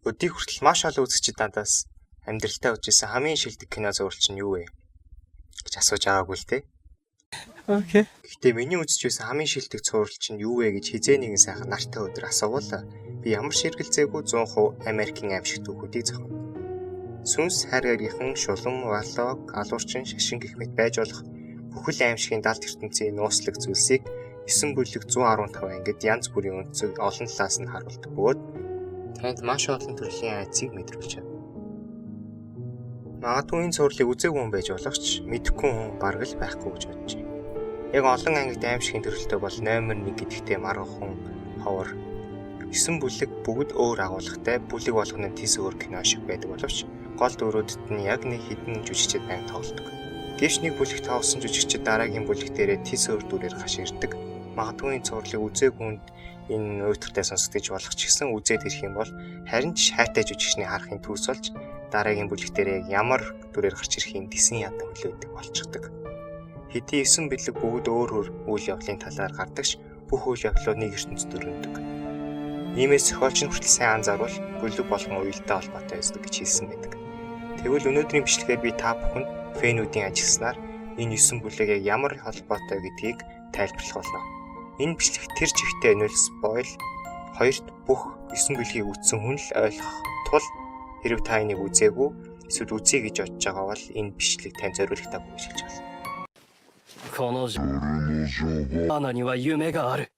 Өдийг хүртэл маш олон үзэгчид надаас амьдралтаа үзсэн хамгийн шилдэг кино зурвалч нь юу вэ гэж асууж байгаагүй л те. Окей. Гэхдээ миний үзэж байсан хамгийн шилдэг зурвалч нь юу вэ гэж хизээ нэгэн сайхан нартай өдөр асуувал би ямар ширгэлзээгүй 100% Америкийн аимшигт түүхүүдийг зохино. Сүнс, хайргаарийнхан, шулан, валог, алуурчин, шашин гэх мэт байж болох бүхэл аимшигын далд ертөнцийн нууцлаг зүйлсийг 9 бүлэг 115 ангид янз бүрийн өнцөг олон талаас нь харуулдаг бөгөөд танд маш олон төрлийн айцыг мэдрүүлж чадна. Магадгүй энэ зурлыг үзээгүй хүн байж болох ч мэдэхгүй хүн бараг л байхгүй гэж бодож байна. Яг олон ангид аимшигын төрөлтэй бол номер 1 гэдэгтээ маргахан ховор 9 бүлэг бүгд өөр агуулгатай бүлэг болгоно тис өөр кино шиг байдаг боловч гол дүрүүдэд нь яг нэг хідэн жүжигчид байнг тоглодог. Гэвч нэг бүлэг тоглосон жүжигчид дараагийн бүлэг дээрээ тис өөр дүрээр гаш ирдэг. Магадгүй энэ зурлыг үзээгүйнд энэ уйтартай сонсогдож болох ч гэсэн үзээд ирэх юм бол харин ч хайртай жүжигчний харахын төс болж дараагийн бүлэг дээр ямар дүрээр гарч ирэхин дисэн ядан хөлөөдөг болчихдог. Хэдий 9 бүлэг бүгд өөр өөр үйл явдлын талаар гардагч бүх үйл явдлууд нэг ертөнцид өрнөдөг. Иймээс зохиолч нь хүртэл сайн анзаарвал бүлэг болгон уялдаа холбоотой байдаг гэж хэлсэн байдаг. Тэгвэл өнөөдрийн бичлэгээр би та бүхэнд фэнүүдийн ажилласнаар энэ 9 бүлэг яг ямар холбоотой гэдгийг тайлбарлах болно. Энэ бичлэг тэр чигтээ нөл спойл. Хоёрт бүх 9 бүлгийг үзсэн хүн л ойлгох тул хэрв та энийг үзээгүй эсвэл үзье гэж бодож байгаа бол энэ бичлэг тань зориулагдаагүй гэж хэлж байна. この花には夢がある。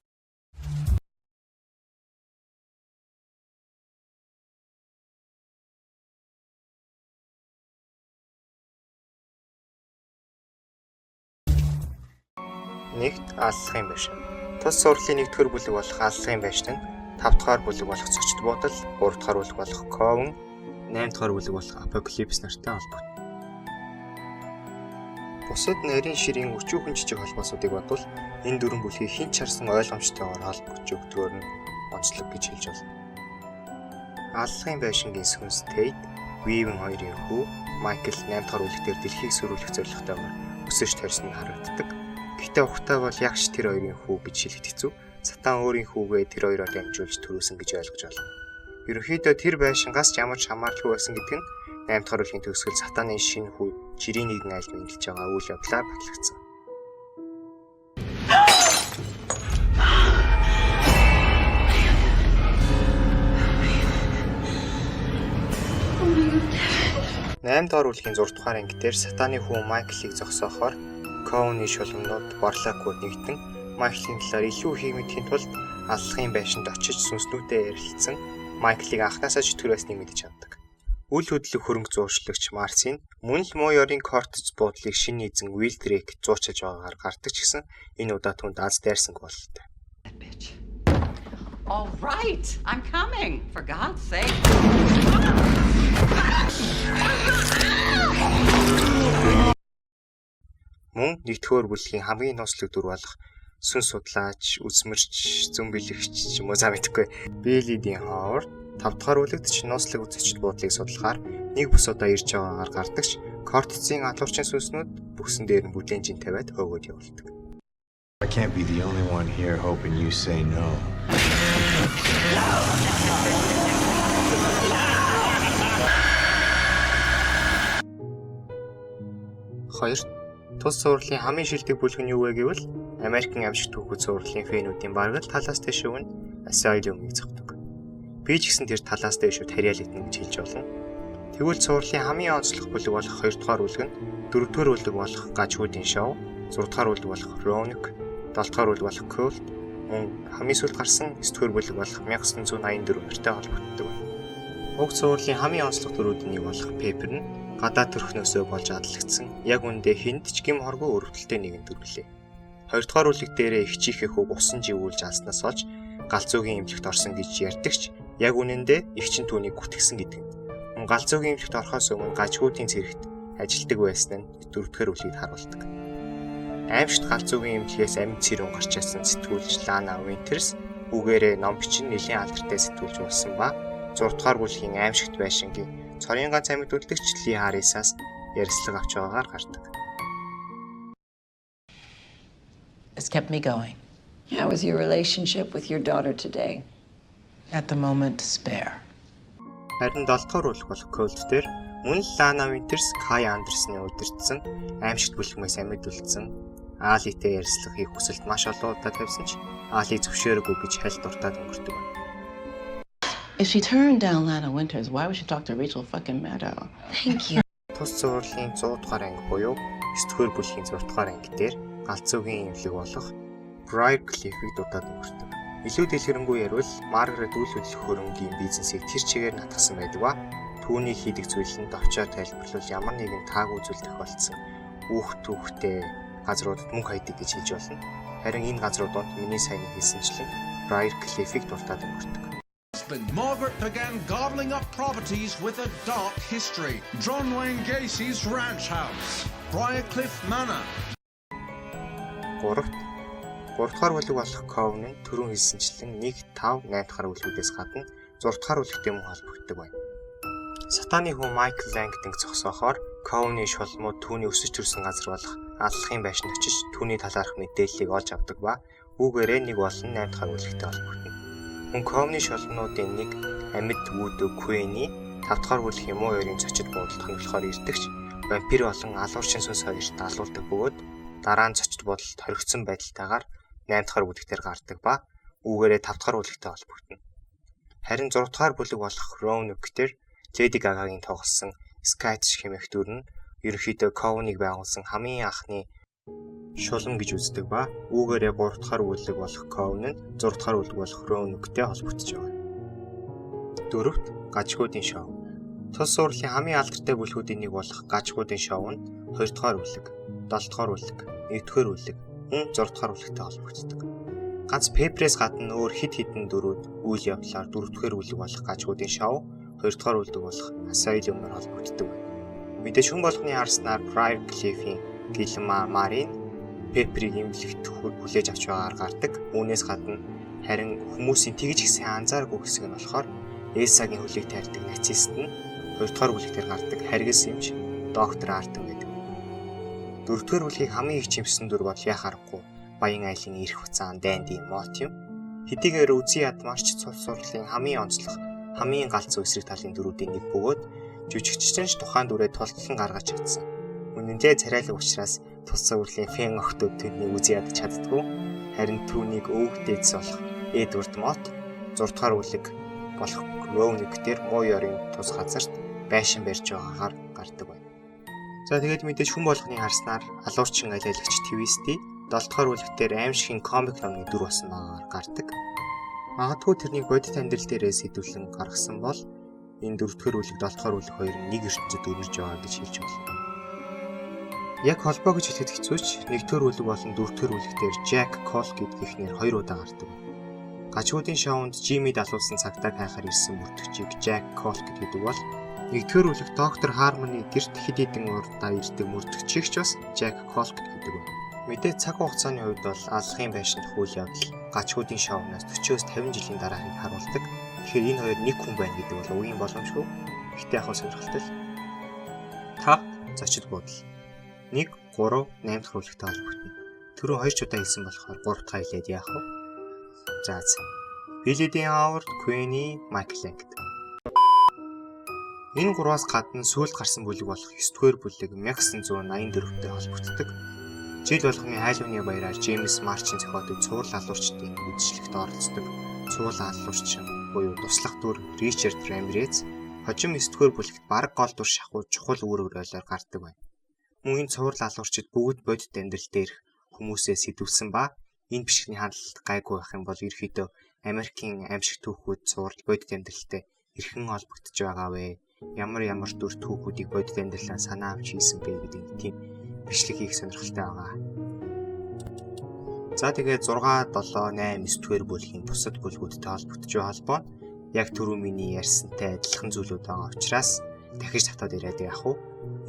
Нэгт аллахын байшин. Тус сурлын 1-р бүлэг болох аллахын байшин нь 5-р бүлэг болох зочд буудал, 3-р бүлэг болох Ковен, 8-р бүлэг болох Апокалипс нартай холбоотой. Бусад нарийн ширийн өчүүхэн жижиг холбоосуудыг бодвол энэ 4 бүлгийг хэн ч харсан ойлгомжтойгоор холбогдож өгдөгөр нь онцлог гэж хэлж болно. Аллахын байшингийн сүнс Тейт, Вивен хоёрын хүү, Майкл 8-р бүлэг дээр дэлхийг сүрүүлэх зорилготойгоор өсөж тарьсан нь харагддаг. Гэхдээ ухтай бол ягш тэр хоёрын хүү гэж хэлэхэд хэцүү. Сатан өөрийн хүүгээ тэр хоёроо дамжуулж төрүүлсэн гэж ойлгож байна. Ерөнхийдөө тэр байшингаас ч ямар ч хамааралгүй байсан гэдэг нь 8-р бүлгийн төгсгөл сатананы шинэ хүү жирийн нэгэн айлд мэдлж байгаа үйл явдлаар батлагдсан. Наймдугаар бүлгийн 6 дугаар анги дээр сатаны хүү Майклыг зогсоохоор Ковны шулмнууд Барлакууд нэгтэн Майклийн талаар илүү их мэдхийн тулд аллахын байшинд очиж сүнснүүдэд ярилцсан Майклыг анхнаасаа чөтгөр байсныг мэдэж авдаг. Үл хөдлөх хөрөнгө зууршлагч Марсин мөн л муу ёрын кортц буудлыг шинэ эзэн Вилдрейк зуучилж байгаагаар гардаг ч гэсэн энэ удаа түнд аз дайрсанг бололтой. All right, I'm coming. For God's sake. Мөн 1-р бүлгийн хамгийн ноцлог дүр болох сүн судлаач, үзмэрч, зүүн бэлэгч ч юм уу за мэдхгүй. Бэлидийн хоор 5-р бүлэгт ч ноцлог үзэгчд буудлыг судлахаар нэг бус удаа ирж байгаагаар гардагч кортцын алуурчин сүнснүүд бүсэн дээр нь бүлээнжин тавиад хөөгөөд явуулдаг. I can't be the only one here hoping you say no. Хоёр тус зурлын хамгийн шилдэг бүлэг нь юу вэ гэвэл Америкийн аимшигт түүхүүд зурлын фэнүүдийн бараг л талаас дэш шүүн Asylum-ыг зогтдог. Би ч гэсэн тэр талаас дэш шүүд хариалагдана гэж хэлж болно. Тэгвэл зурлын хамгийн онцлог бүлэг болох 2-р бүлэг нь 4-р бүлэг болох Гажуудын шоу, 6-р бүлэг болох Roanoke, 7-р бүлэг болох Cult, мөн хамгийн сүүлд гарсан 9-р бүлэг болох 1984 нэртэй холбогддог. Уг зурлын хамгийн онцлог дүрүүдийн нэг болох Pepper нь гадаад төрхнөөсөө болж адлагдсан яг үндэ хүнд ч гим хоргоо өрөвдөлтэй нэгэн дүрлээ. 2-р бүлэг дээрээ их чихээ хөөг усан живүүлж алснаас олж галзуугийн эмнэлэгт орсон гэж ярьдагч яг үнэндээ их чин түүнийг гүтгсэн гэдэг нь. Мөн галзуугийн эмнэлэгт орохоос өмнө гажгуудын цэрэгт ажилдаг байсан нь 4-р бүлгийг харуулдаг. Аимшигт галзуугийн эмнэлгээс амьд цэрүүн гарч ирсэн сэтгүүлч Лана Винтерс үгээрээ ном бичин нэлийн алдартай сэтгүүлж болсон ба 6-р бүлгийн аимшигт байшингийн цорын ганц амьд үлдэгч Ли Харрисаас ярилцлага авч байгаагаар гардаг. It's kept me going. How is your relationship with your daughter today? At the moment, despair. Харин 7 дугаар бүлэг болох Cold дээр мөн л Lana Winters Kai Anderson-ы удирдсан аимшигт бүлгмээс амьд үлдсэн Аалитэй ярилцлах хийх хүсэлт маш олон удаа тавьсан ч Аали зөвшөөрөөгүй гэж хальт дуртаад өнгөрдөг байна. If she turned down Lana Winters, why would she talk to Rachel fucking Maddow? Thank you. Тус зурлалын 100 дугаар анги буюу 9 дугаар бүлгийн 6 дугаар анги дээр галзуугийн эмнэлэг болох Briarcliff-ийг дутаад өнгөрдөг. Илүү дэлгэрэнгүй ярил Маргарет үйл хөдлөх хөрөнгийн бизнесийг тэр чигээр натгсан байдаг ба түүний хийдэг зүйл нь товчоор тайлбарлавал ямар нэгэн таагүй зүйл тохиолдсон түүхтэй газруудад мөнгө хайдаг гэж хэлж болно. Харин энэ газруудад миний сайн хэлсэнчлэн Briarcliff-ийг дуртаад өнгөрдөг. Margaret began gobbling up properties with a dark history. John Wayne Gacy's ranch house, Briarcliff Manor. 3 дахь бүлэг болох Coven нь түрүүн хэлсэнчлэн 1, 5, 8 дахь бүлгүүдээс гадна 6 дахь бүлэгтэй мөн холбогддог байна. Сатаны хүн Michael Langton зогсоохоор Coven-ийн шулмууд түүний өсөж төрсэн газар болох аллахын байшин очиж түүний талаарх мэдээллийг олж авдаг ба үүгээрээ нэг болон 8 дахь бүлэгтэй холбогдно. Мөн Coven-ийн шулмуудын нэг амьд Wood Queen-ий 5 дахь бүлэг юм уу хоёрын цочид буудалд хөндлөхөөр ирдэгч вампир болон алуурчин сүнс хоёрт алуулдаг бөгөөд дараа нь цочид буудалд хоригдсон байдалтайгаар 8 дахь бүлэгтэр гардаг ба үүгээрээ 5 дахь бүлэгтэй холбогдно. Харин 6 дахь бүлэг болох Roanoke дээр Lady Gaga-гийн тоглосон Skate хэмээх дүр нь ерөнхийдөө Coven-ыг байгуулсан хамгийн анхны шулам гэж үздэг ба үүгээрээ 3 дахь бүлэг болох Coven нь 6 дахь бүлэг болох Roanoke-тэй холбогдож байгаа. 4. Гажигуудын шоу. Тус сурлалын хамгийн алдартай бүлгүүдийн нэг болох Гажигуудын шоу нь 2 дахь бүлэг, 7 дахь бүлэг, 1 дахь бүлэг, мөн 6 дахь бүлэгтэй холбогддог. Ганц Pepper-ээс гадна өөр хэд хэдэн дүрүүд үйл явдлаар 4 дахь бүлэг болох Гажигуудын шоу 2 дахь бүлэг болох Asylum-аар холбогддог байна. Мэдээж хүн болгоны харснаар Briarcliff-ийн гэлэн Марин Pepper-ийг эмнэлэгт хүлээж авч байгаагаар гардаг. Үүнээс гадна харин хүмүүсийн тэгж ихсэн анзааргүй хэсэг нь болохоор Элсагийн хөлийг тайрдаг нацист нь 2 дахь бүлэгтэр гардаг харгас эмч доктор Артем байдаг. 4 дахь бүлгийн хамгийн их чимсэн дүр бол яхаарахгүй Баян айлын ирэх хуцаан Dandy Motium. Хэдийгээр үзий ядмаарч цус сурлалын хамгийн онцлог хамгийн галзуу эсрэг талын дүрүүдийн нэг бөгөөд жүжигчдэн ч тухайн дүрээ тултлан гаргаж чадсан. Үнэн дээр царайлаг учраас тус сурлалын фэн охтууд түүнийг үзий ядаж чаддгүй. Харин түүнийг өвгдээдс болох Edward Mott 6 дахь бүлэг болох Roanoke дээр муу ёрын тус газарт байшин барьж байгаагаар гардаг байна. За тэгээд мэдээж хүн болгоны харснаар алуурчин алиалагч Twisty 7 дахь бүлэгтэр аимшигын комик номны дүр болсон байгаагаар гардаг. Магадгүй тэрнийг бодит амьдрал дээрээ сэдвүүлэн гаргасан бол энэ 4 дахь бүлэг 7 дахь бүлэг хоёр нь нэг ертөнцид өрнөж байгаа гэж хэлж болно. Яг холбоо гэж хэлэхэд хэцүү ч 1 дахь бүлэг болон 4 дахь бүлэгтэр Jack Colquitt гэх нэр 2 удаа гардаг. Гажигуудын шоунд Jimmy далуулсан цагтаа хайхаар ирсэн мөрдөгчийг Jack Colquitt гэдэг бол 1 дахь бүлэг доктор Harmony гэрт хэд хэдэн урдаа ирдэг мөрдөгчийг ч бас Jack Colquitt гэдэг байна. Мэдээ цаг хугацааны хувьд бол аллахын байшинд үйл явдал гажигуудын шоунаас 40-50 жилийн дараахыг харуулдаг. Тэгэхээр энэ хоёр нэг хүн байна гэдэг бол үгийн боломжгүй. Гэхдээ яг сонирхолтой л. 5. Зочид буудал. 1, 3, 8 дахь бүлэгтэй холбогдно. Түрүү 2 ч удаа хэлсэн болохоор 3 дахь хэлээд яах вэ? За. Billy Dean Howard, Queenie, Michael Langton. Энэ гурваас гадна сүүлд гарсан бүлэг болох 9 дугаар бүлэг 1984-тэй холбогддог. Жил болгоны хайлууны баяраар James March-ийн зохиолын цуврал алуурчдын үдшилтэд оролцдог. Цуврал алуурчин буюу туслах дүр Richard Ramirez хожим 9 дугаар бүлэгт бараг гол дүр шахуу чухал үр өгөөлөөр гардаг байна. Мөн энэ цуврал алуурчид бүгд бодит амьдрал дээрх хүмүүсээ сэдвүүлсэн ба энэ бишгийн хандлалт гайгүй байх юм бол ерөөхдөө Америкийн аимшиг түүхүүд цуврал бодит амьдралтай хэрхэн холбогдож байгаа вэ? Ямар дүр түүхүүдийг бодит амьдралаа санаа авч хийсэн бэ гэдэг тийм бичлэг хийх сонирхолтой байгаа. За тэгээд 6, 7, 8, 9 дугаар бүлгийн бусад бүлгүүдтэй холбогдож байгаа холбоо яг түрүү миний ярьсантай адилхан зүйлүүд байгаа учраас дахиж татаад ирээд яах вэ?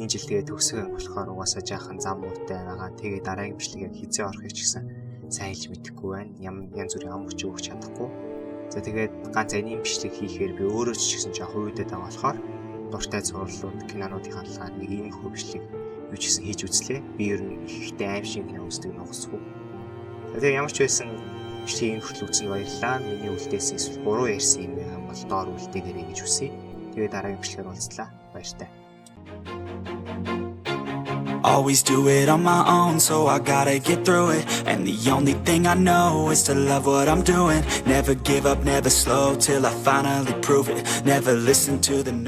Энэ жил тэгээд төгсгөө болохоор угаасаа жаахан зам муутай байгаа. Тэгээд дараагийн бичлэгийг хизээ орохыг ч гэсэн сайн хэлж мэдэхгүй байна. Янз бүрийн ам хүч өгч чадахгүй. За тэгээд ганц аним бичлэг хийхээр би өөрөө ч гэсэн жоох уйдаад байгаа болохоор дуртай зурлууд кинонуудын хаалгаар нэг ийм хөө бичлэг юу ч гэсэн хийж үзлээ. Би ер нь ихтэй аимшиг кино үздэг нь угсгүй. Тэгээд ямар ч байсан бичлэгийн хүртэл үзсэн баярлалаа. Миний үлдээсэн эсвэл буруу ярьсан юм байгаа бол доор үлдээгээрэй гэж хүсье. Тэгээ дараагийн бичлэгээр уулзлаа. Баяртай. Always do it on my own, so I gotta get through it. And the only thing I know is to love what I'm doing. Never give up, never slow, till I finally prove it. Never listen to the no.